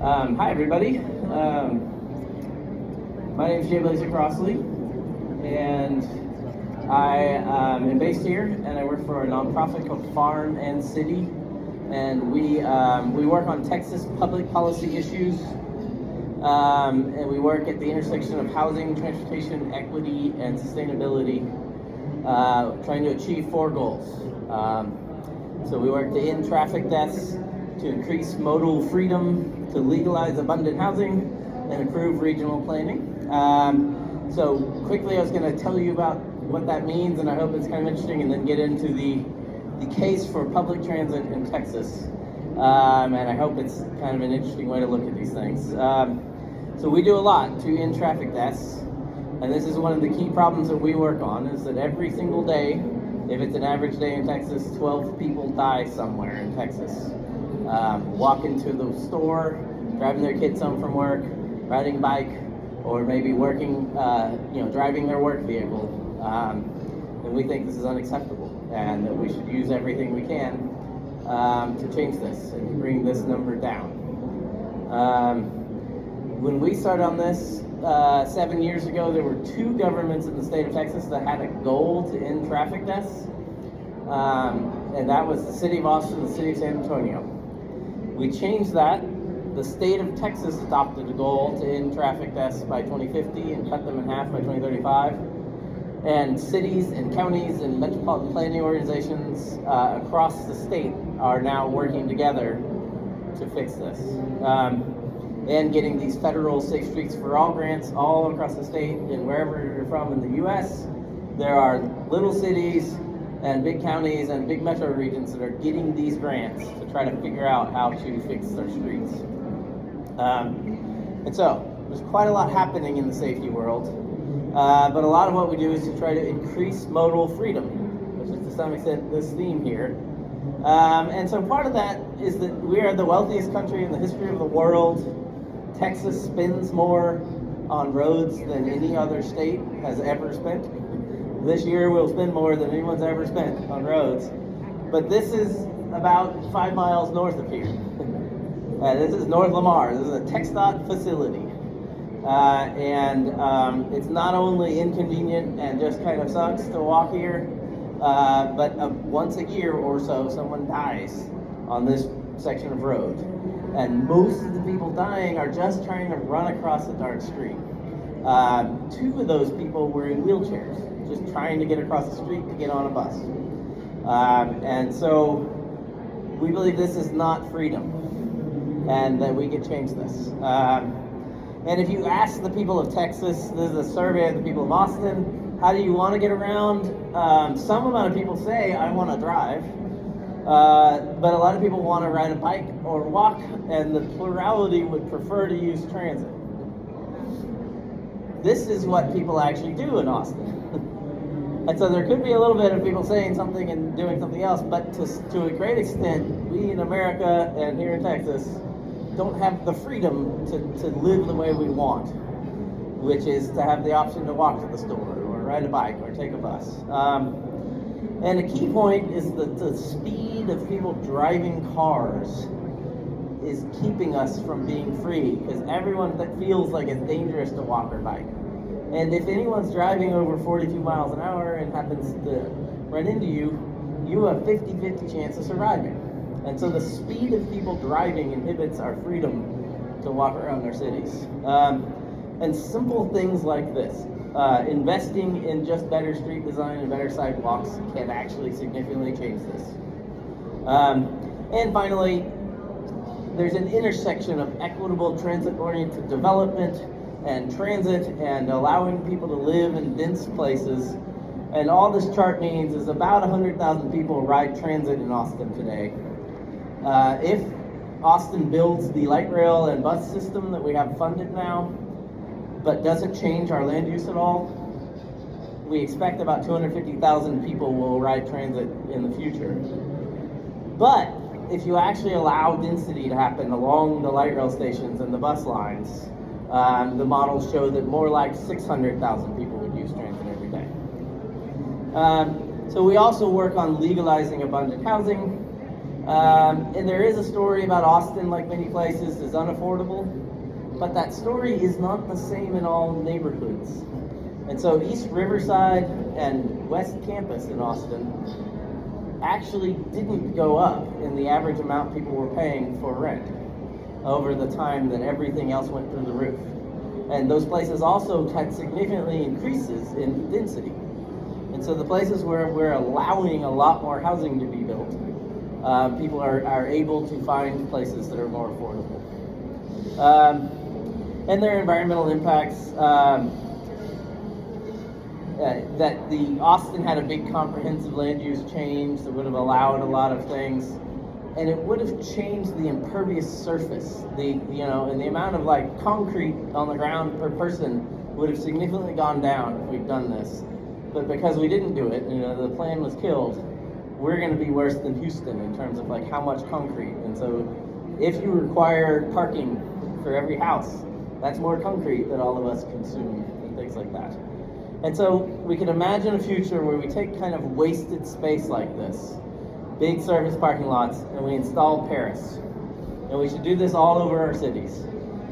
Hi, everybody. My name is Blazek Crossley, and I am based here, and I work for a nonprofit called Farm&City, and we work on Texas public policy issues, and we work at the intersection of housing, transportation, equity, and sustainability, trying to achieve 4 goals. So we work to end traffic deaths, to increase modal freedom, to legalize abundant housing, and improve regional planning. So quickly, I was going to tell you about what that means, and I hope it's kind of interesting, and then get into the case for public transit in Texas. And I hope it's kind of an interesting way to look at these things. So we do a lot to end traffic deaths, and this is one of the key problems that we work on, is that every single day, if it's an average day in Texas, 12 people die somewhere in Texas. Walking to the store, driving their kids home from work, riding a bike, or maybe working, driving their work vehicle. And we think this is unacceptable, and that we should use everything we can to change this and bring this number down. When we started on this 7 years ago, there were 2 governments in the state of Texas that had a goal to end traffic deaths, and that was the city of Austin and the city of San Antonio. We changed that. The state of Texas adopted a goal to end traffic deaths by 2050 and cut them in half by 2035. And cities and counties and metropolitan planning organizations across the state are now working together to fix this. And getting these federal Safe Streets for All grants all across the state, and wherever you're from in the US, there are little cities and big counties and big metro regions that are getting these grants to try to figure out how to fix their streets. And so, there's quite a lot happening in the safety world, but a lot of what we do is to try to increase modal freedom, which is to some extent this theme here. And so part of that is that we are the wealthiest country in the history of the world. Texas spends more on roads than any other state has ever spent. This year we'll spend more than anyone's ever spent on roads. But this is about 5 miles north of here. This is North Lamar. This is a TxDOT facility. It's not only inconvenient and just kind of sucks to walk here, but once a year or so, someone dies on this section of road. And most of the people dying are just trying to run across the dark street. 2 of those people were in wheelchairs, just trying to get across the street to get on a bus. And so we believe this is not freedom, and that we can change this. And if you ask the people of Texas, this is a survey of the people of Austin, how do you want to get around? Some amount of people say, I want to drive. But a lot of people want to ride a bike or walk, and the plurality would prefer to use transit. This is what people actually do in Austin. And so there could be a little bit of people saying something and doing something else, but to a great extent, we in America and here in Texas don't have the freedom to live the way we want, which is to have the option to walk to the store or ride a bike or take a bus. And a key point is that the speed of people driving cars is keeping us from being free, because everyone that feels like it's dangerous to walk or bike. And if anyone's driving over 42 miles an hour and happens to run into you, you have 50-50 chance of surviving. And so the speed of people driving inhibits our freedom to walk around our cities. And simple things like this. Investing in just better street design and better sidewalks can actually significantly change this. And finally, there's an intersection of equitable transit-oriented development and transit and allowing people to live in dense places. And all this chart means is about 100,000 people ride transit in Austin today. If Austin builds the light rail and bus system that we have funded now, but doesn't change our land use at all, we expect about 250,000 people will ride transit in the future. But if you actually allow density to happen along the light rail stations and the bus lines, the models show that more like 600,000 people would use transit every day. So we also work on legalizing abundant housing. And there is a story about Austin, like many places, is unaffordable, but that story is not the same in all neighborhoods. And so East Riverside and West Campus in Austin actually didn't go up in the average amount people were paying for rent over the time that everything else went through the roof. And those places also had significantly increases in density. And so the places where we're allowing a lot more housing to be built, people are able to find places that are more affordable. And their environmental impacts, that the Austin had a big comprehensive land use change that would have allowed a lot of things, and it would have changed the impervious surface. And the amount of like concrete on the ground per person would have significantly gone down if we'd done this. But because we didn't do it, the plan was killed, we're going to be worse than Houston in terms of like how much concrete. And so if you require parking for every house, that's more concrete that all of us consume and things like that. And so we can imagine a future where we take kind of wasted space like this, big surface parking lots, and we install Paris. And we should do this all over our cities.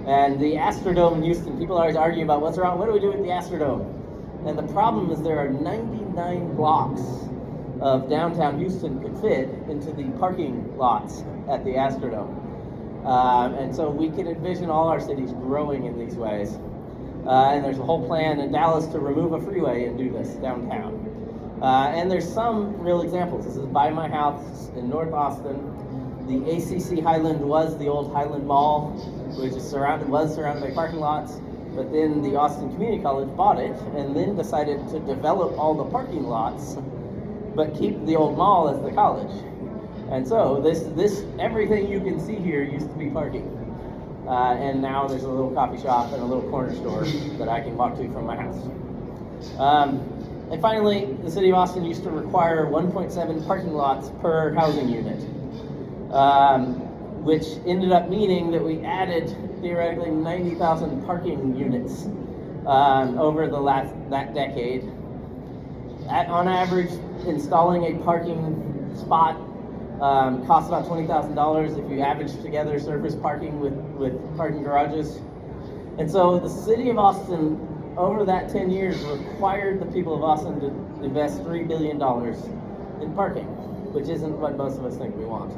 And the Astrodome in Houston, people always argue about what's wrong, what do we do with the Astrodome? And the problem is there are 99 blocks of downtown Houston could fit into the parking lots at the Astrodome. And so we can envision all our cities growing in these ways. And there's a whole plan in Dallas to remove a freeway and do this downtown. And there's some real examples. This is by my house in North Austin. The ACC Highland was the old Highland Mall, which was surrounded by parking lots. But then the Austin Community College bought it and then decided to develop all the parking lots, but keep the old mall as the college. And so this everything you can see here used to be parking. And now there's a little coffee shop and a little corner store that I can walk to from my house. And finally, the city of Austin used to require 1.7 parking lots per housing unit, which ended up meaning that we added theoretically 90,000 parking units over that decade. On average, installing a parking spot costs about $20,000 if you average together surface parking with parking garages. And so the city of Austin, over that 10 years, required the people of Austin to invest $3 billion in parking, which isn't what most of us think we want.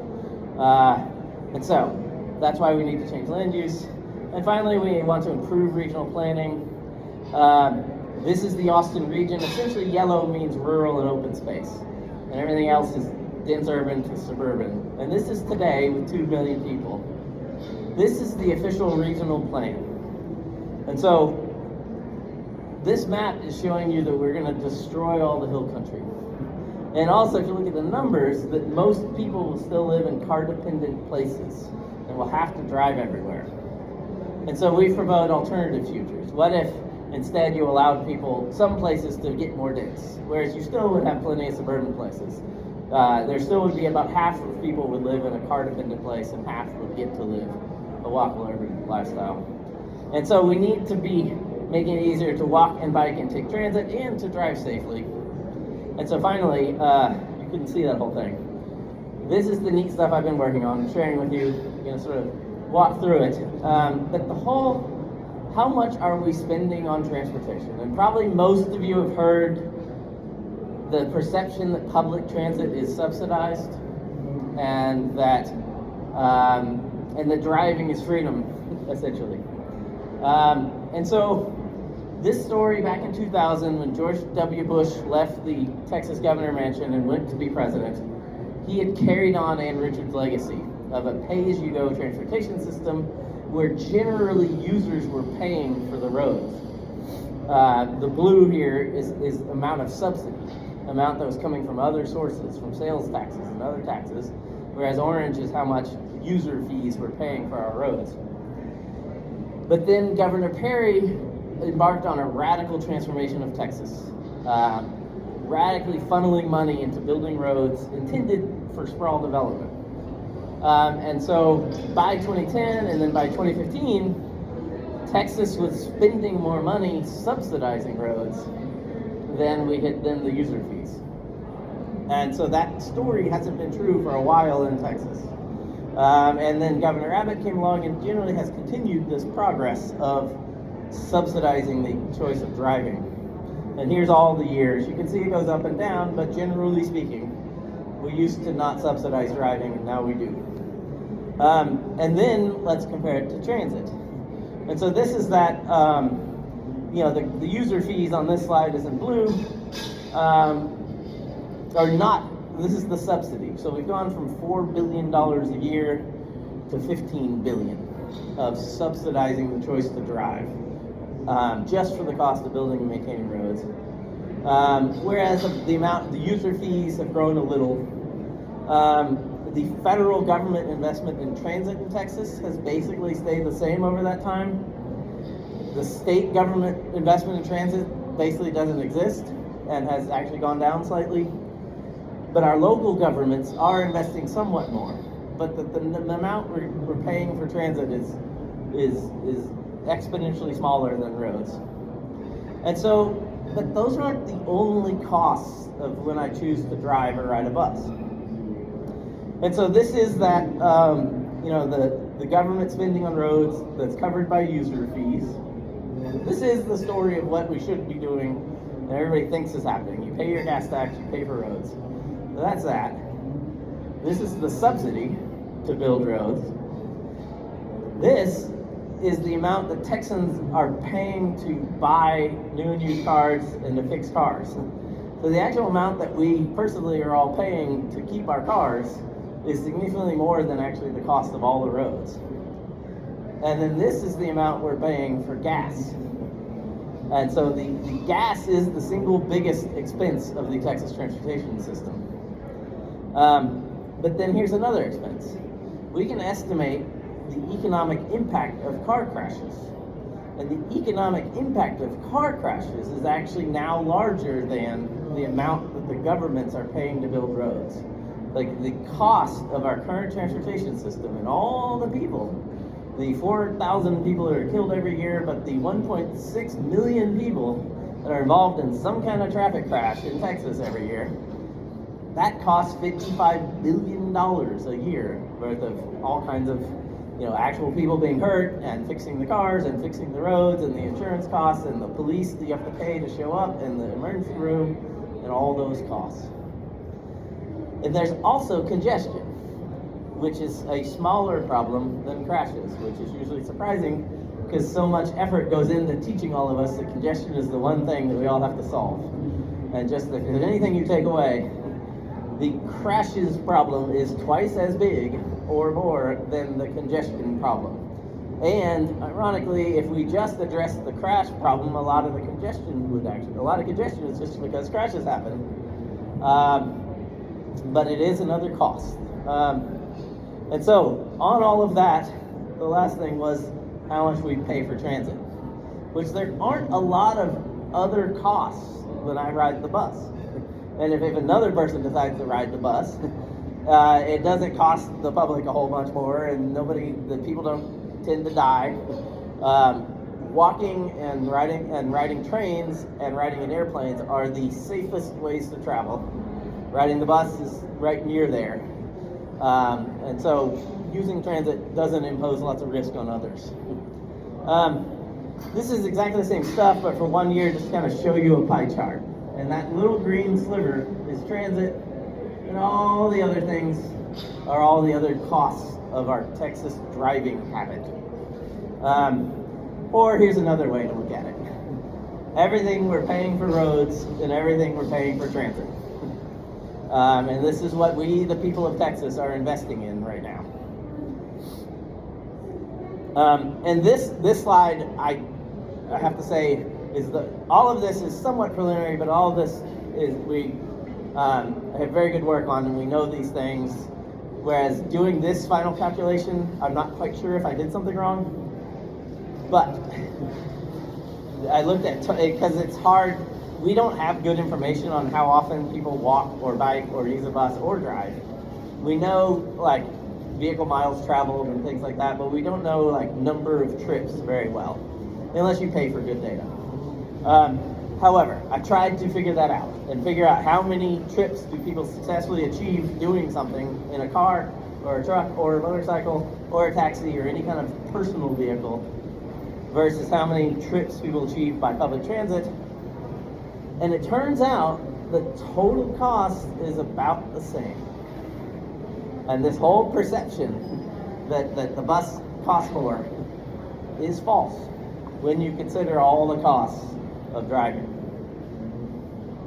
And so that's why we need to change land use. And finally, we want to improve regional planning. This is the Austin region. Essentially, yellow means rural and open space, and everything else is dense urban to suburban. And this is today with 2 million people. This is the official regional plan. And so this map is showing you that we're going to destroy all the hill country. And also, if you look at the numbers, that most people will still live in car-dependent places and will have to drive everywhere. And so we promote alternative futures. What if instead you allowed people, some places, to get more dense, whereas you still would have plenty of suburban places? There still would be about half of people would live in a car-dependent place and half would get to live a walkable urban lifestyle. And so we need to be making it easier to walk and bike and take transit and to drive safely. And so finally, you couldn't see that whole thing. This is the neat stuff I've been working on, sharing with you, sort of walk through it. But the whole, how much are we spending on transportation? And probably most of you have heard the perception that public transit is subsidized and that driving is freedom, essentially. And so this story back in 2000, when George W. Bush left the Texas governor mansion and went to be president, he had carried on Ann Richards' legacy of a pay-as-you-go transportation system where generally users were paying for the roads. The blue here is amount of subsidy, amount that was coming from other sources, from sales taxes and other taxes, whereas orange is how much user fees we're paying for our roads. But then Governor Perry embarked on a radical transformation of Texas, radically funneling money into building roads intended for sprawl development. And so by 2010 and then by 2015, Texas was spending more money subsidizing roads than the user fees. And so that story hasn't been true for a while in Texas. And then Governor Abbott came along and generally has continued this progress of subsidizing the choice of driving. And here's all the years. You can see it goes up and down, but generally speaking, we used to not subsidize driving, and now we do. And then let's compare it to transit. And so this is that, the user fees on this slide is in blue, are not, this is the subsidy. So we've gone from $4 billion a year to $15 billion of subsidizing the choice to drive, just for the cost of building and maintaining roads. Whereas the user fees have grown a little. The federal government investment in transit in Texas has basically stayed the same over that time. The state government investment in transit basically doesn't exist and has actually gone down slightly. But our local governments are investing somewhat more. But the amount we're paying for transit is exponentially smaller than roads. And so, but those aren't the only costs of when I choose to drive or ride a bus. And so this is that, the government spending on roads that's covered by user fees. This is the story of what we should be doing and everybody thinks is happening. You pay your gas tax, you pay for roads. So that's that. This is the subsidy to build roads. This is the amount that Texans are paying to buy new and used cars and to fix cars. So the actual amount that we personally are all paying to keep our cars is significantly more than actually the cost of all the roads. And then this is the amount we're paying for gas. And so the gas is the single biggest expense of the Texas transportation system. But then here's another expense. We can estimate the economic impact of car crashes. And the economic impact of car crashes is actually now larger than the amount that the governments are paying to build roads. Like the cost of our current transportation system and all the people, the 4,000 people that are killed every year, but the 1.6 million people that are involved in some kind of traffic crash in Texas every year, that costs $55 billion a year worth of all kinds of actual people being hurt and fixing the cars and fixing the roads and the insurance costs and the police that you have to pay to show up and the emergency room and all those costs. And there's also congestion, which is a smaller problem than crashes, which is usually surprising because so much effort goes into teaching all of us that congestion is the one thing that we all have to solve. And just if there's anything you take away, the crashes problem is twice as big or more than the congestion problem. And ironically, if we just address the crash problem, a lot of congestion is just because crashes happen. But it is another cost. And so, on all of that, the last thing was how much we pay for transit, which there aren't a lot of other costs when I ride the bus. And if another person decides to ride the bus, it doesn't cost the public a whole bunch more, and the people don't tend to die. Walking and riding trains and riding in airplanes are the safest ways to travel. Riding the bus is right near there. And so using transit doesn't impose lots of risk on others. This is exactly the same stuff, but for 1 year, just to kind of show you a pie chart. And that little green sliver is transit, and all the other things are all the other costs of our Texas driving habit. Or here's another way to look at it. Everything we're paying for roads and everything we're paying for transit. And this is what we, the people of Texas, are investing in right now. And this slide, I have to say, all of this is somewhat preliminary, but all of this is we have very good work on, and we know these things. Whereas doing this final calculation, I'm not quite sure if I did something wrong. But I looked at, because it's hard, we don't have good information on how often people walk or bike or use a bus or drive. We know like vehicle miles traveled and things like that, but we don't know like number of trips very well, unless you pay for good data. However, I tried to figure that out and figure out how many trips do people successfully achieve doing something in a car or a truck or a motorcycle or a taxi or any kind of personal vehicle versus how many trips people achieve by public transit. And it turns out the total cost is about the same. And this whole perception that the bus costs more is false when you consider all the costs of driving.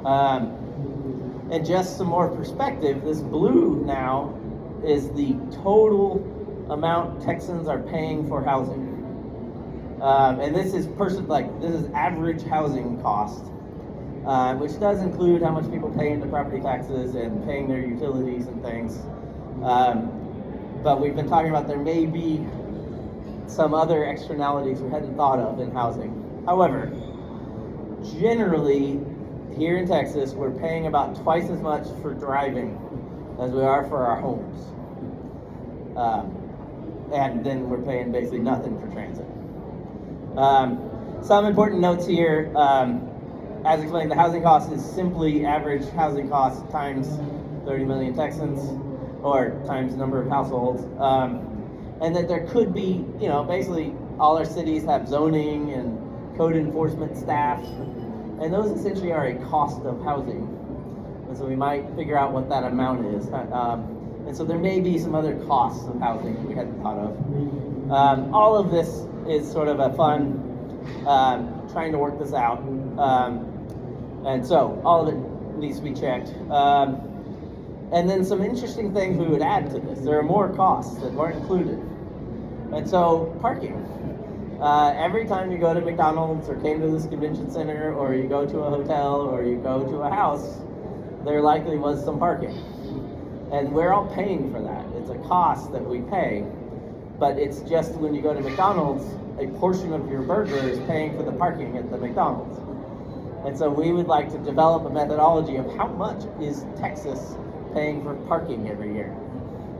And just some more perspective, this blue now is the total amount Texans are paying for housing. And this is this is average housing cost, which does include how much people pay into property taxes and paying their utilities and things. But we've been talking about there may be some other externalities we hadn't thought of in housing. However, generally, here in Texas, we're paying about twice as much for driving as we are for our homes. And then we're paying basically nothing for transit. Some important notes here. As explained, the housing cost is simply average housing cost times 30 million Texans, or times the number of households. And that there could be, basically all our cities have zoning and code enforcement staff, and those essentially are a cost of housing. And so we might figure out what that amount is. And so there may be some other costs of housing that we hadn't thought of. All of this is sort of a fun, trying to work this out. And so all of it needs to be checked. And then some interesting things we would add to this. There are more costs that weren't included. And so parking. Every time you go to McDonald's or came to this convention center or you go to a hotel or you go to a house, there likely was some parking. And we're all paying for that. It's a cost that we pay. But it's just when you go to McDonald's, a portion of your burger is paying for the parking at the McDonald's. And so we would like to develop a methodology of how much is Texas paying for parking every year.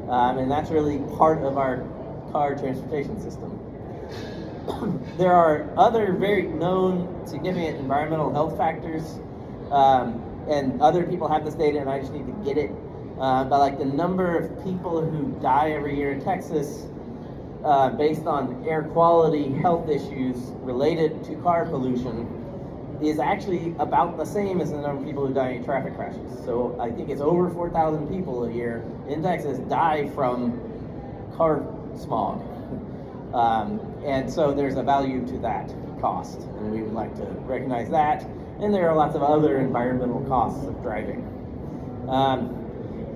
And that's really part of our car transportation system. There are other very known significant environmental health factors, and other people have this data and I just need to get it. But like the number of people who die every year in Texas based on air quality health issues related to car pollution is actually about the same as the number of people who die in traffic crashes. So I think it's over 4,000 people a year in Texas die from car smog. And so there's a value to that cost, and we would like to recognize that. And there are lots of other environmental costs of driving.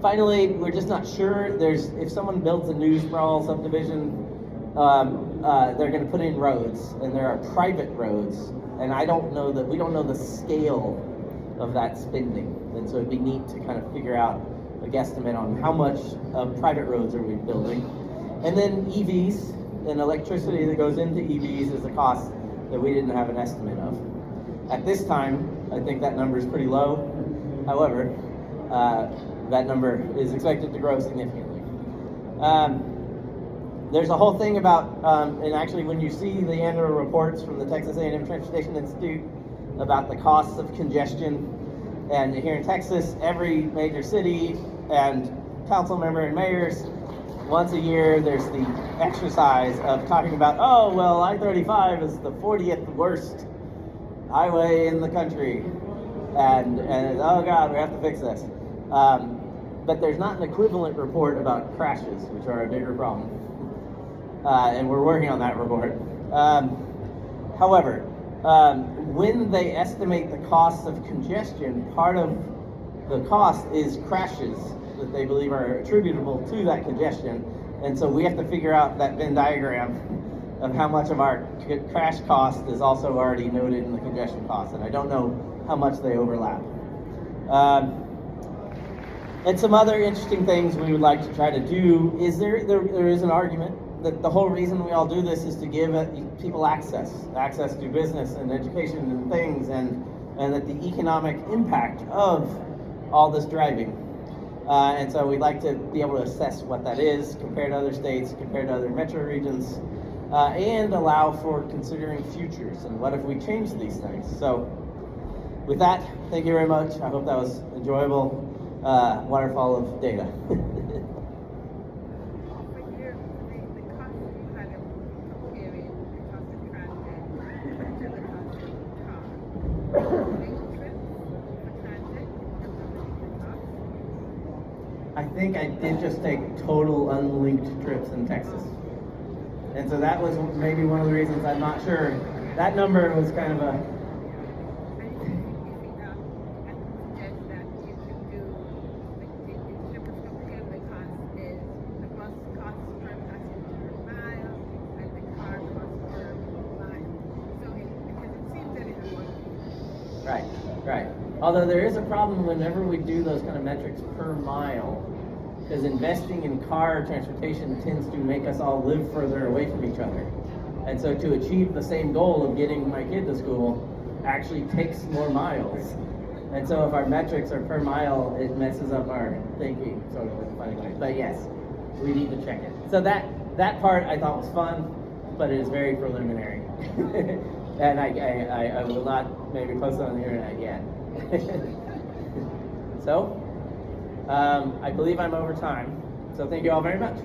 Finally, we're just not sure. If someone builds a new sprawl subdivision, they're going to put in roads, and there are private roads, and we don't know the scale of that spending. And so it'd be neat to kind of figure out a guesstimate on how much private roads are we building. And then EVs and electricity that goes into EVs is a cost that we didn't have an estimate of. At this time, I think that number is pretty low. However, that number is expected to grow significantly. There's a whole thing about, and actually when you see the annual reports from the Texas A&M Transportation Institute about the costs of congestion, and here in Texas, every major city and council member and mayors, once a year there's the exercise of talking about, oh, well, I-35 is the 40th worst highway in the country, and oh God, we have to fix this. But there's not an equivalent report about crashes, which are a bigger problem. And we're working on that report. However, when they estimate the cost of congestion, part of the cost is crashes that they believe are attributable to that congestion. And so we have to figure out that Venn diagram of how much of our crash cost is also already noted in the congestion cost. And I don't know how much they overlap. And some other interesting things we would like to try to do is there is an argument that the whole reason we all do this is to give people access to business and education and things, and that the economic impact of all this driving. And so we'd like to be able to assess what that is compared to other states, compared to other metro regions, and allow for considering futures and what if we change these things. So with that, thank you very much. I hope that was enjoyable waterfall of data. I think I did just take total unlinked trips in Texas. And so that was maybe one of the reasons I'm not sure. That number was kind of a... Right. Although there is a problem whenever we do those kind of metrics per mile, because investing in car transportation tends to make us all live further away from each other. And so to achieve the same goal of getting my kid to school actually takes more miles. And so if our metrics are per mile, it messes up our thinking, sort of in a funny way. But yes, we need to check it. So that part I thought was fun, but it is very preliminary. And I will not maybe post it on the internet yet. So, I believe I'm over time. So thank you all very much.